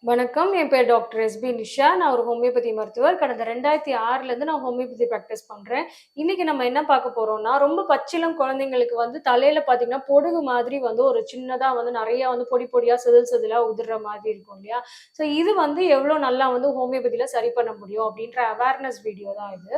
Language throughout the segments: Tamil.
வணக்கம். என் பேர் டாக்டர் எஸ்பி நிஷா. நான் ஒரு ஹோமியோபதி மருத்துவர். கடந்த 2006லேருந்து நான் ஹோமியோபதி பிராக்டிஸ் பண்றேன். இன்னைக்கு நம்ம என்ன பார்க்க போறோம்னா, ரொம்ப பச்சிளம் குழந்தைங்களுக்கு வந்து தலையில பார்த்தீங்கன்னா, பொடுகு மாதிரி வந்து ஒரு சின்னதா வந்து நெறைய வந்து பொடி பொடியா, செதில் செதிலா உதிர்ற மாதிரி இருக்கும் இல்லையா? ஸோ இது வந்து எவ்வளோ நல்லா வந்து ஹோமியோபதியில சரி பண்ண முடியும் அப்படின்ற அவேர்னஸ் வீடியோ தான் இது.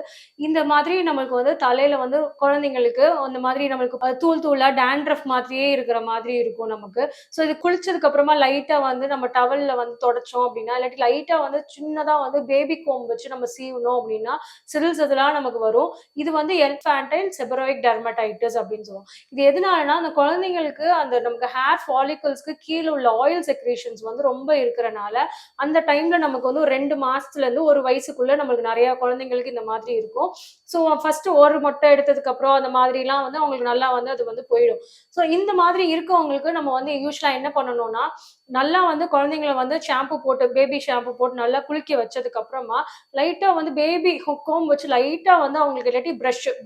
இந்த மாதிரி நம்மளுக்கு வந்து தலையில வந்து குழந்தைங்களுக்கு அந்த மாதிரி நம்மளுக்கு தூள் தூளா டாண்ட்ரஃப் மாதிரியே இருக்கிற மாதிரி இருக்கும் நமக்கு. ஸோ இது குளிச்சதுக்கு அப்புறமா லைட்டா வந்து நம்ம டவல்ல வந்து தொடச்சோம் அப்படின்னா, இல்லாட்டி லைட்டா வந்து சின்னதா வந்து பேபி கோம்ப் வச்சு நம்ம சீவுனோம் அப்படின்னா, செதில் செதிலா நமக்கு வரும். இது வந்து இன்ஃபான்டைல் செபராய்க் டெர்மடைட்டிஸ் அப்படின்னு சொல்லுவோம். இது எதனாலனா, அந்த குழந்தைங்களுக்கு அந்த நமக்கு ஹேர் ஃபாலிகல்ஸ்க்கு கீழ உள்ள ஆயில் செக்ரீஷன்ஸ் வந்து ரொம்ப இருக்கிறனால, அந்த டைம்ல நமக்கு வந்து ஒரு 2 மாசத்துலருந்து 1 வயசுக்குள்ள நம்மளுக்கு நெறைய குழந்தைங்களுக்கு இந்த மாதிரி இருக்கும். ஸோ ஃபர்ஸ்ட்டு ஒரு மொட்டை எடுத்ததுக்கு அப்புறம் அந்த மாதிரிலாம் வந்து அவங்களுக்கு நல்லா வந்து அது வந்து போயிடும். ஸோ இந்த மாதிரி இருக்கவங்களுக்கு நம்ம வந்து யூசுவலா என்ன பண்ணணும்னா, நல்லா வந்து குழந்தைங்கள வந்து ஷாம்பு போட்டு பேபி ஷாம்பு போட்டு நல்லா குளிக்க வச்சதுக்கு அப்புறமா, லைட்டா வந்து பேபி கோம்ப் வச்சு லைட்டா வந்து அவங்களுக்கு இல்லாட்டி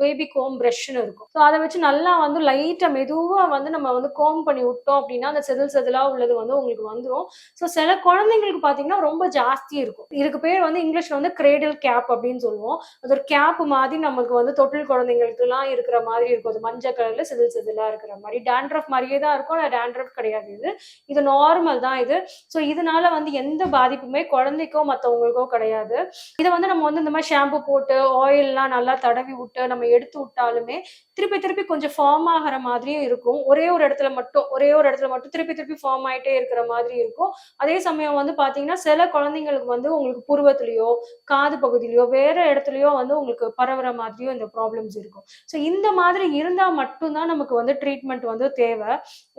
பேபி கோம்ப் பிரஷ்ன்னு இருக்கும். ஸோ அத வச்சு நல்லா வந்து லைட்டா மெதுவா வந்து நம்ம வந்து கோம்ப் பண்ணி விட்டோம் அப்படின்னா, அந்த செதில் செதிலா உள்ளது வந்து உங்களுக்கு வந்துரும். ஸோ சில குழந்தைங்களுக்கு பார்த்தீங்கன்னா, ரொம்ப ஜாஸ்தி இருக்கும். இதுக்கு பேர் வந்து இங்கிலீஷ்ல வந்து கிரேடில் கேப் அப்படின்னு சொல்லுவோம். அது ஒரு கேப் மாதிரி நமக்கு வந்து தொட்டில் குழந்தைங்களுக்குலாம் இருக்கிற மாதிரி இருக்கும். அது மஞ்ச கலர்ல செதில் செதிலா இருக்கிற மாரி. டாண்ட்ரஃப் மாரியே தான் இருக்கும். ஆனா டாண்ட்ரஃப் கிடையாது இது. இது நார்மல் தான் இது. ஸோ இதனால வந்து எந்த பாதிப்புமே குழந்தைக்கோ, மத்தவங்களுக்கோ கிடையாது. இத வந்து நம்ம வந்து இந்த மாரி ஷாம்பு போட்டு, ஆயில்லாம் நல்லா தடவி விட்டு, நம்ம எடுத்து விட்டாலுமே, திருப்பி திருப்பி கொஞ்சம் ஃபார்ம் ஆகுற மாதிரியும் இருக்கும். ஒரே ஒரு இடத்துல மட்டும் திருப்பி திருப்பி ஃபார்ம் ஆயிட்டே இருக்கிற மாதிரி இருக்கும். அதே சமயம் வந்து பார்த்தீங்கன்னா, சில குழந்தைங்களுக்கு வந்து உங்களுக்கு புருவத்திலயோ, காது பகுதியிலயோ, வேற இடத்துலயோ வந்து உங்களுக்கு பரவுற மாதிரியும் இந்த ப்ராப்ளம்ஸ் இருக்கும். ஸோ இந்த மாதிரி இருந்தா மட்டும் தான் நமக்கு வந்து ட்ரீட்மெண்ட் வந்து தேவ.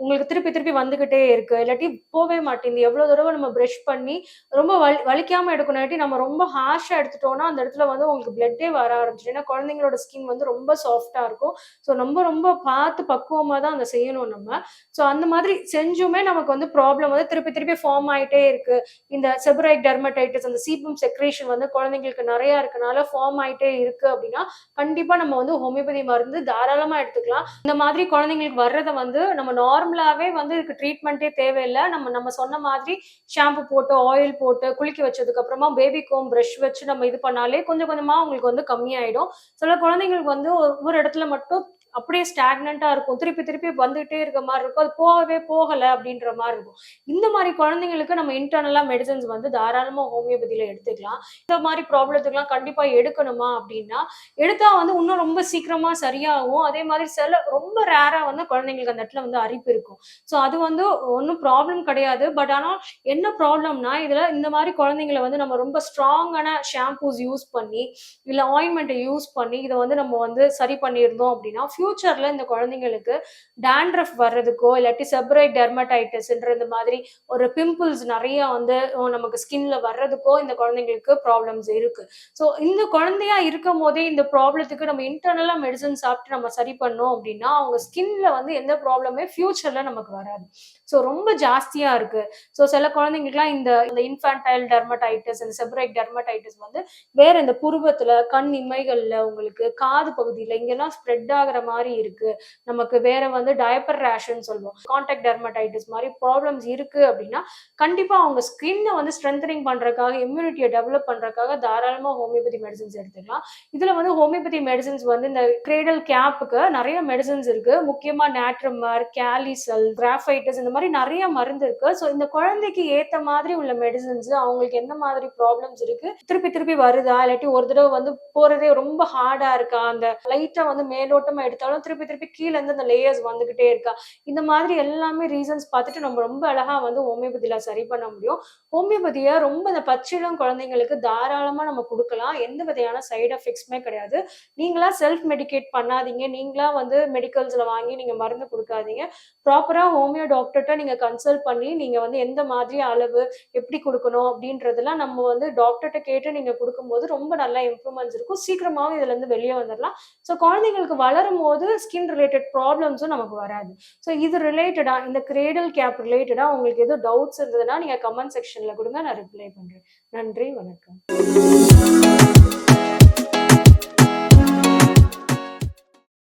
உங்களுக்கு திருப்பி திருப்பி வந்துகிட்டே இருக்கு. இல்லாட்டி போவே மாட்டேங்குது. எவ்வளோ தடவ நம்ம பிரஷ் பண்ணி ரொம்ப வலிக்காம எடுக்கணும். இல்லாட்டி நம்ம ரொம்ப ஹார்ஷா எடுத்துட்டோம்னா, அந்த இடத்துல வந்து உங்களுக்கு பிளட்டே வர ஆரம்பிச்சுரும். ஏன்னா குழந்தைங்களோட ஸ்கின் வந்து ரொம்ப சாஃப்ட்டா இருக்கும். ஸோ ரொம்ப ரொம்ப பார்த்து பக்குவமா தான் அத செய்யணும் நம்ம. ஸோ அந்த மாதிரி செஞ்சுமே நமக்கு வந்து ப்ராப்ளம் வந்து திருப்பி திருப்பி ஃபார்ம் ஆயிட்டே இருக்கு. இந்த செபராய்க் டெர்மடைட்டிஸ் அந்த சீபம் செக்ரீஷன் வந்து குழந்தைங்களுக்கு நெறைய இருக்கனால ஃபார்ம் ஆயிட்டே இருக்கு அப்படின்னா, கண்டிப்பா நம்ம வந்து ஹோமியோபதி மருந்து தாராளமா எடுத்துக்கலாம். இந்த மாதிரி குழந்தைங்களுக்கு வர்றத வந்து நம்ம நார்மலாவே வந்து இதுக்கு ட்ரீட்மெண்ட்டே தேவையில்ல. நம்ம நம்ம சொன்ன மாதிரி ஷாம்பு போட்டு, ஆயில் போட்டு குளிக்க வச்சதுக்கு அப்புறமா பேபி கோம்ப் பிரஷ் வச்சு நம்ம இது பண்ணாலே கொஞ்சம் கொஞ்சமா உங்களுக்கு வந்து கம்மியாயிடும். சில குழந்தைங்களுக்கு வந்து ஒரு இடத்துல மட்டும் அப்படியே ஸ்டாக்னன்ட்டா இருக்கும். திருப்பி திருப்பி வந்துட்டே இருக்க மாரி இருக்கும். அது போகவே போகல அப்படின்ற மாரி இருக்கும். இந்த மாரி குழந்தைங்களுக்கு நம்ம இன்டர்னலா மெடிசின்ஸ் வந்து தாராளமா ஹோமியோபதியில எடுத்துக்கலாம். இந்த மாரி ப்ராப்ளத்துக்குலாம் கண்டிப்பா எடுக்கணுமா அப்படின்னா, எடுத்தா வந்து இன்னும் ரொம்ப சீக்கிரமா சரியாகும். அதே மாதிரி ரொம்ப ரேரா வந்து குழந்தைங்களுக்கு அந்த இடத்துல வந்து அரிப்பு இருக்கும். ஸோ அது வந்து ஒண்ணும் ப்ராப்ளம் கிடையாது. பட் ஆனா என்ன ப்ராப்ளம்னா, இதுல இந்த மாரி குழந்தைங்கள வந்து நம்ம ரொம்ப ஸ்ட்ராங்கான ஷாம்பூஸ் யூஸ் பண்ணி, இல்ல ஆயின்மென்ட்ட யூஸ் பண்ணி இத வந்து நம்ம வந்து சரி பண்ணியிருந்தோம் அப்படின்னா, ஃபியூச்சர்ல இந்த குழந்தைங்களுக்கு டாண்ட்ரஃப் வர்றதுக்கோ, இல்லாட்டி செபராய்க் டெர்மடைட்டிஸ்ன்ற இந்த மாதிரி ஒரு பிம்பிள்ஸ் நெறைய வந்து நமக்கு ஸ்கின்ல வர்றதுக்கோ இந்த குழந்தைங்களுக்கு ப்ராப்ளம்ஸ் இருக்கு. ஸோ இந்த குழந்தையா இருக்கும்போதே இந்த ப்ராப்ளத்துக்கு நம்ம இன்டர்னலா மெடிசின் சாப்பிட்டு நம்ம சரி பண்ணோம் அப்படின்னா, அவங்க ஸ்கின்ல வந்து எந்த ப்ராப்ளமே ஃபியூச்சர்ல நமக்கு வராது. ஸோ ரொம்ப ஜாஸ்தியா இருக்கு. ஸோ சில குழந்தைங்களுக்குலாம் இந்த இந்த இன்ஃபான்டைல் டெர்மடைட்டிஸ், இந்த செபராய்க் டெர்மடைட்டிஸ் வந்து வேற இந்த புருவத்துல, கண் இமைகள்ல, உங்களுக்கு காது பகுதியில இங்கெல்லாம் ஸ்ப்ரெட் ஆகுற மாரி இருக்கு. நமக்கு வேற வந்து டயப்பர் ரேஷ்ன்னு சொல்லுவோம். கான்டாக்ட் டெர்மடைட்டிஸ் மாரி ப்ராப்ளம்ஸ் இருக்கு அப்படின்னா, கண்டிப்பா அவங்க ஸ்கின்ன வந்து ஸ்ட்ரெங்தனிங் பண்றதுக்காக, இம்யூனிட்டிய டெவலப் பண்றதுக்காக தாராளமா ஹோமியோபதி மெடிசின்ஸ் எடுத்துக்கலாம். இதுல வந்து ஹோமியோபதி மெடிசின்ஸ் வந்து இந்த கிரேடல் கேப்புக்கு நெறைய மெடிசின்ஸ் இருக்கு. முக்கியமா நாட்ரமர், கேலிசல், கிராஃபைட்டிஸ் இந்த மாரி நெறைய மருந்து இருக்கு. ஸோ இந்த குழந்தைக்கு ஏத்த மாதிரி உள்ள மெடிசின்ஸ் அவங்களுக்கு எந்த மாதிரி ப்ராப்ளம்ஸ் இருக்கு, திருப்பி திருப்பி வருதா, இல்லாட்டி ஒரு தடவ வந்து போறதே ரொம்ப ஹார்டா இருக்கா, அந்த லைட்டா வந்து மேலோட்டமா எடுத்தாலும் திருப்பி திருப்பி கீழ இருந்து அந்த லேயர்ஸ் வந்துகிட்டே இருக்கா, இந்த மாதிரி எல்லாமே ரீசன்ஸ் பார்த்துட்டு நம்ம ரொம்ப அழகா வந்து ஹோமியோபதியில சரி பண்ண முடியும். ஹோமியோபதிய ரொம்ப இந்த பச்சிளம் குழந்தைங்களுக்கு தாராளமா நம்ம குடுக்கலாம். எந்த விதையான சைட் எஃபெக்ட்ஸுமே கிடையாது. நீங்களா செல்ஃப் மெடிகேட் பண்ணாதீங்க. நீங்களா வந்து மெடிக்கல்ஸ்ல வாங்கி நீங்க மருந்து குடுக்காதீங்க. ப்ராப்பரா ஹோமியோ டாக்டர்ட்ட நீங்க கன்சல்ட் பண்ணி, நீங்க வந்து எந்த மாதிரி அளவு, எப்படி குடுக்கணும் அப்படின்றதெல்லாம் நம்ம வந்து டாக்டர்ட்ட கேட்டு நீங்க குடுக்கும்போது ரொம்ப நல்லா இம்ப்ரூவ்மெண்ட்ஸ் இருக்கும். சீக்கிரமாவே இதுலருந்து வெளிய வந்துரலாம். ஸோ குழந்தைங்களுக்கு வளரும்போது ஸ்கின் ரிலேட்டட் ப்ராப்ளம்ஸும் நமக்கு வராது. ஸோ இது ரிலேட்டடா இந்த கிரேடல் கேப் ரிலேட்டடா உங்களுக்கு எதுவும் டவுட்ஸ் இருந்ததுன்னா, நீங்க கமெண்ட் செக்ஷன்ல குடுங்க. நான் ரிப்ளை பண்றேன். நன்றி, வணக்கம்.